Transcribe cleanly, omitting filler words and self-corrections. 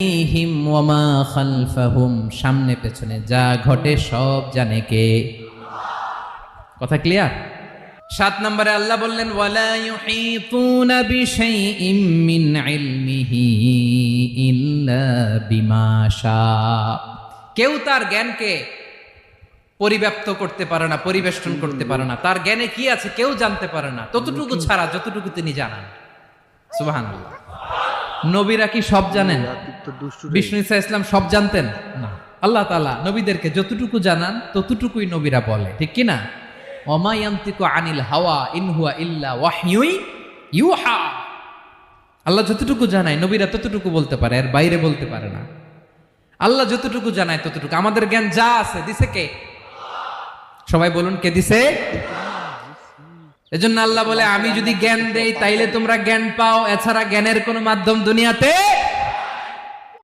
হিম ওয়ামা খালফাহুম, সামনে পেছনে যা ঘটে সব জানে কে? কথা ক্লিয়ার? 7 নম্বরে আল্লাহ বললেন ওয়ালা ইউহিতুনা বিশাইইম মিন ইলমিহি ইল্লা বিমা শা। কেউ তার জ্ঞানকে পরিব্যাপ্ত করতে পারে না, পরিবেষ্টন করতে পারে না। তার জ্ঞানে কি আছে কেউ জানতে পারে না, ততটুকু ছাড়া যতটুকু তিনি জানান। সুবহানাল্লাহ। নবীরা কি সব জানেন? বিষ্ণু ঈসা ইসলাম সব জানতেন না। আল্লাহ তাআলা নবীদেরকে যতটুকু জানান ততটুকুই নবীরা বলে, ঠিক কি না? ওমা ইয়ানতিকু আনিল হাওয়া ইন হুয়া ইল্লা ওয়াহয়ুই ইউহা। আল্লাহ যতটুকু জানায় নবীরা ততটুকু বলতে পারে, এর বাইরে বলতে পারে না। আল্লাহ যতটুকু জানায় ততটুকু। আমাদের জ্ঞান যা আছে দিছে কে? সবাই বলুন, কে দিছে? এজন্য আল্লাহ বলে আমি যদি জ্ঞান দেই তাইলে তোমরা জ্ঞান পাও, এছাড়া জ্ঞানের কোনো মাধ্যম দুনিয়াতে